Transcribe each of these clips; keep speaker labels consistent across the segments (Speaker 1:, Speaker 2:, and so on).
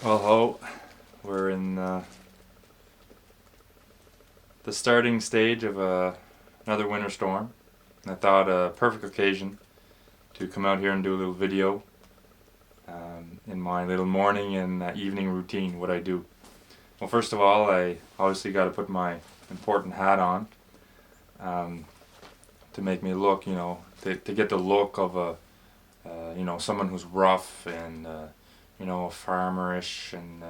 Speaker 1: Well, ho, we're in the starting stage of another winter storm. I thought a perfect occasion to come out here and do a little video in my little morning and evening routine, what I do. Well, first of all, I obviously got to put my important hat on to make me look, to get the look of someone who's rough and farmerish and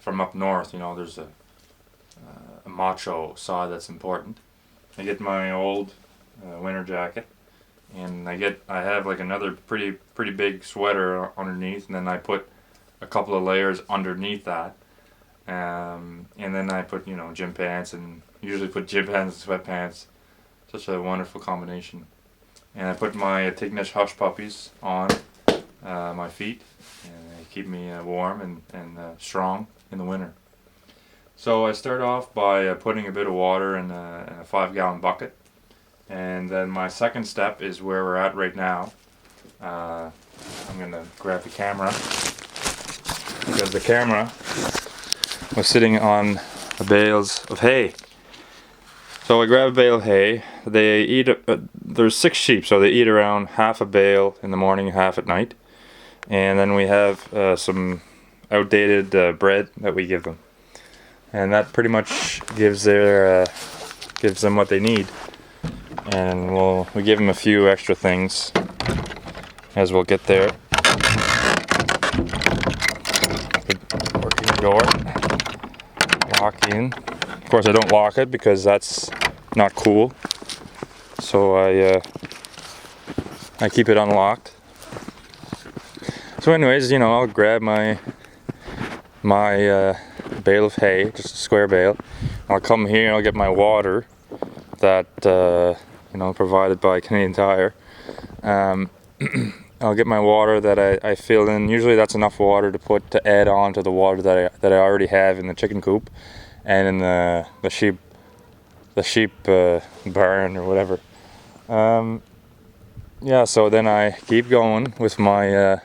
Speaker 1: from up north. There's a macho side that's important. I get my old winter jacket, and I have like another pretty big sweater underneath, and then I put a couple of layers underneath that, and then I put gym pants, and usually put gym pants and sweatpants. Such a wonderful combination. And I put my Tignish Hush Puppies on my feet, and they keep me warm and strong in the winter. So I start off by putting a bit of water in a 5-gallon bucket, and then my second step is where we're at right now. I'm gonna grab the camera because the camera was sitting on the bales of hay. So I grab a bale of hay. They eat. There's 6 sheep, so they eat around half a bale in the morning, half at night, and then we have some outdated bread that we give them. And that pretty much gives them what they need. And we give them a few extra things as we'll get there. Working the door, lock in. Of course, I don't lock it because that's not cool. So I keep it unlocked. So, anyways, I'll grab my bale of hay, just a square bale. I'll come here and I'll get my water that provided by Canadian Tire. I'll get my water that I fill in. Usually that's enough water to add on to the water that I already have in the chicken coop and in the sheep barn or whatever. So then I keep going with my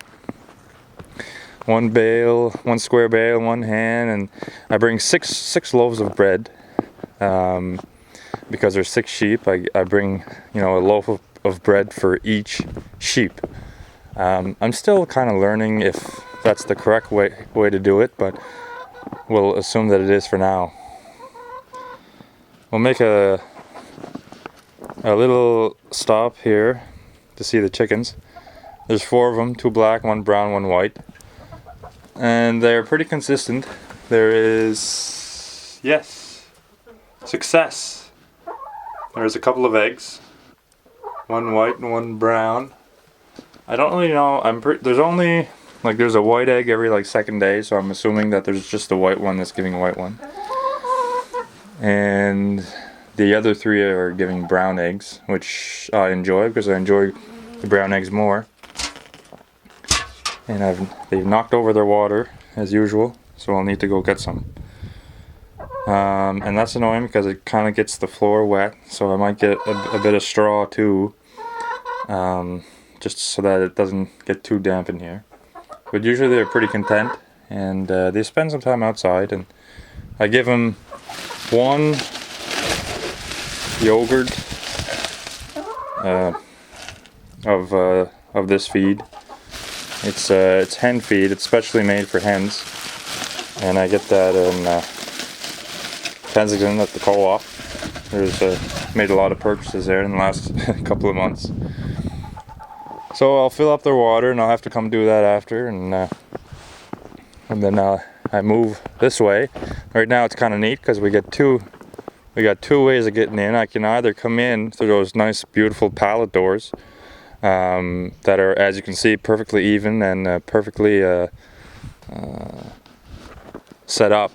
Speaker 1: one square bale in one hand, and I bring six loaves of bread. Because there's 6 sheep, I bring a loaf of bread for each sheep. I'm still kind of learning if that's the correct way to do it, but we'll assume that it is for now. We'll make a little stop here to see the chickens. There's 4 of them, 2 black, 1 brown, 1 white. And they're pretty consistent. There is, yes, success. There's a couple of eggs, 1 white and 1 brown. I don't really know. There's only there's a white egg every 2nd day, so I'm assuming that there's just a white one that's giving a white one. And the other 3 are giving brown eggs, which I enjoy because I enjoy the brown eggs more. And they've knocked over their water as usual, so I'll need to go get some. And that's annoying because it kind of gets the floor wet, so I might get a bit of straw too, just so that it doesn't get too damp in here. But usually they're pretty content, and they spend some time outside, and I give them 1 yogurt of this feed. It's hen feed. It's specially made for hens, and I get that in Kensington at the co-op. There's made a lot of purchases there in the last couple of months. So I'll fill up their water, and I'll have to come do that after, and then I move this way. Right now it's kind of neat because we got two ways of getting in. I can either come in through those nice, beautiful pallet doors. That are, as you can see, perfectly even and perfectly set up.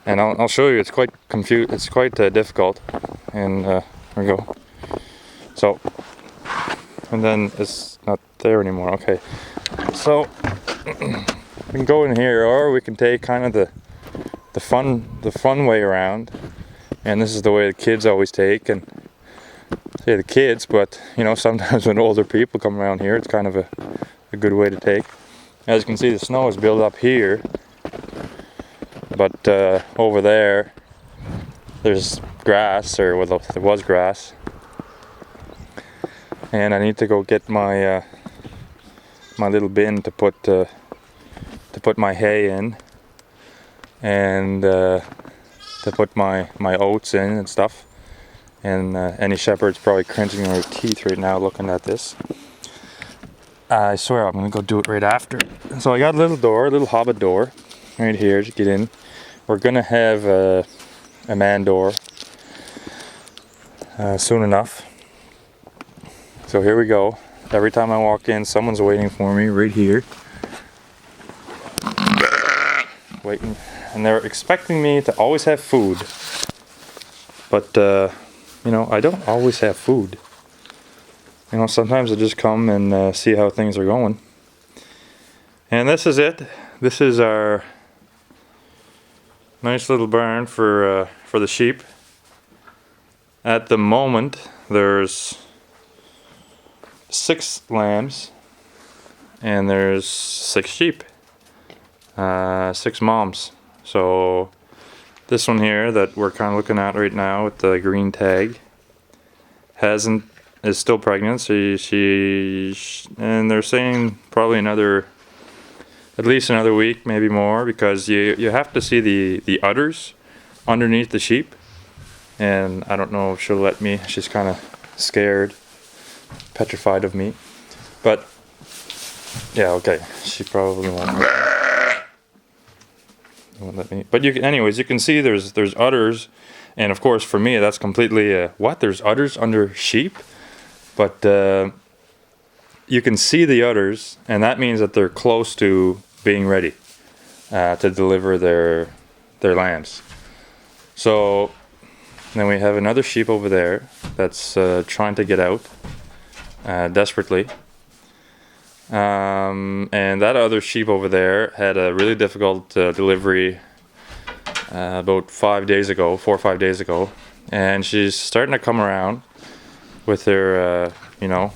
Speaker 1: And I'll show you. It's quite difficult. And there we go. So, and then it's not there anymore. Okay. So we can go in here, or we can take kind of the fun way around. And this is the way the kids always take. And say the kids, but sometimes when older people come around here, it's kind of a good way to take. As you can see, the snow is built up here, but over there's grass, or well, there was grass, and I need to go get my my little bin to put my hay in, and to put my oats in and stuff. And any shepherd's probably crunching their teeth right now looking at this. I swear I'm gonna go do it right after. So I got a little hobbit door right here to get in. We're gonna have a man door soon enough. So here we go. Every time I walk in, someone's waiting for me right here. Waiting, and they're expecting me to always have food. But you know, I don't always have food. You know, sometimes I just come and see how things are going. And this is it. This is our nice little barn for the sheep. At the moment, there's 6 lambs and there's 6 sheep. 6 moms. So this one here that we're kind of looking at right now with the green tag is still pregnant. And they're saying probably at least another week, maybe more, because you have to see the udders underneath the sheep. And I don't know if she'll let me. She's kind of scared, petrified of me. But yeah, okay, she probably won't let me. But anyways, you can see there's udders, and of course for me that's completely what? There's udders under sheep, but you can see the udders, and that means that they're close to being ready to deliver their lambs. So then we have another sheep over there that's trying to get out desperately. And that other sheep over there had a really difficult delivery about 4 or 5 days ago, and she's starting to come around with her you know,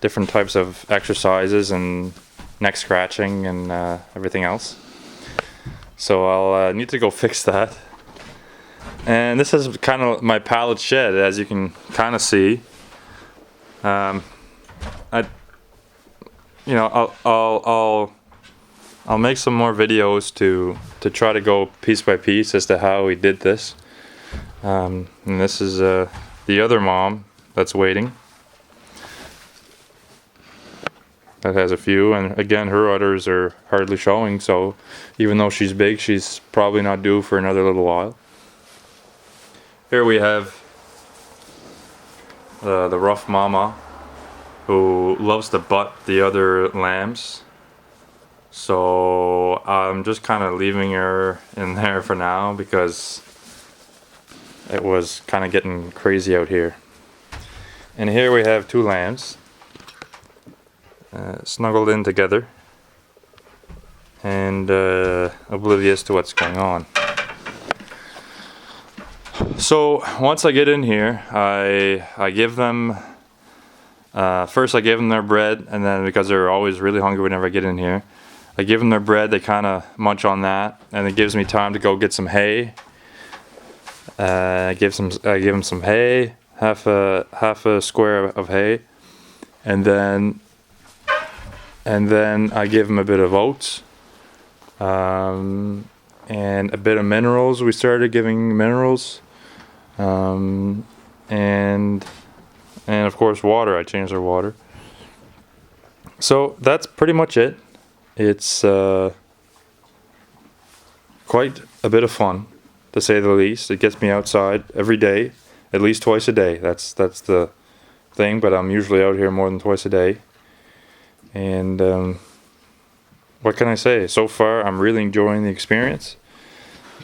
Speaker 1: different types of exercises and neck scratching and everything else. So I'll need to go fix that. And this is kind of my pallet shed, as you can kind of see. You know, I'll make some more videos to try to go piece by piece as to how we did this. And this is the other mom that's waiting. That has a few, and again, her udders are hardly showing. So even though she's big, she's probably not due for another little while. Here we have the rough mama, who loves to butt the other lambs. So I'm just kind of leaving her in there for now because it was kind of getting crazy out here. And here we have 2 lambs snuggled in together and oblivious to what's going on. So once I get in here, I give them first I gave them their bread, and then because they're always really hungry whenever I get in here, I give them their bread. They kind of munch on that, and it gives me time to go get some hay. I give them some hay, half a square of hay, and then I give them a bit of oats, and a bit of minerals. We started giving minerals, and of course water. I changed their water. So that's pretty much it. It's quite a bit of fun, to say the least. It gets me outside every day, at least twice a day. That's the thing, but I'm usually out here more than twice a day. And what can I say? So far, I'm really enjoying the experience,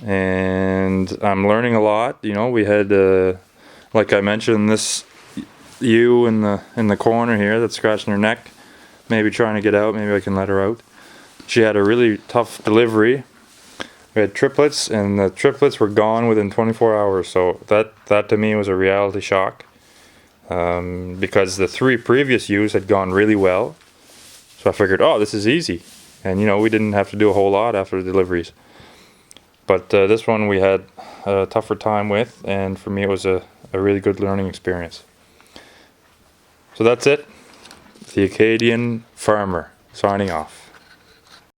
Speaker 1: and I'm learning a lot. You know, we had, like I mentioned, this ewe in the corner here that's scratching her neck, maybe trying to get out. Maybe I can let her out. She had a really tough delivery. We had triplets, and the triplets were gone within 24 hours. So that to me was a reality shock, because the 3 previous ewes had gone really well. So I figured, oh, this is easy. And, you know, we didn't have to do a whole lot after the deliveries. But this one we had a tougher time with, and for me it was a really good learning experience. So that's it. The Acadian Farmer signing off.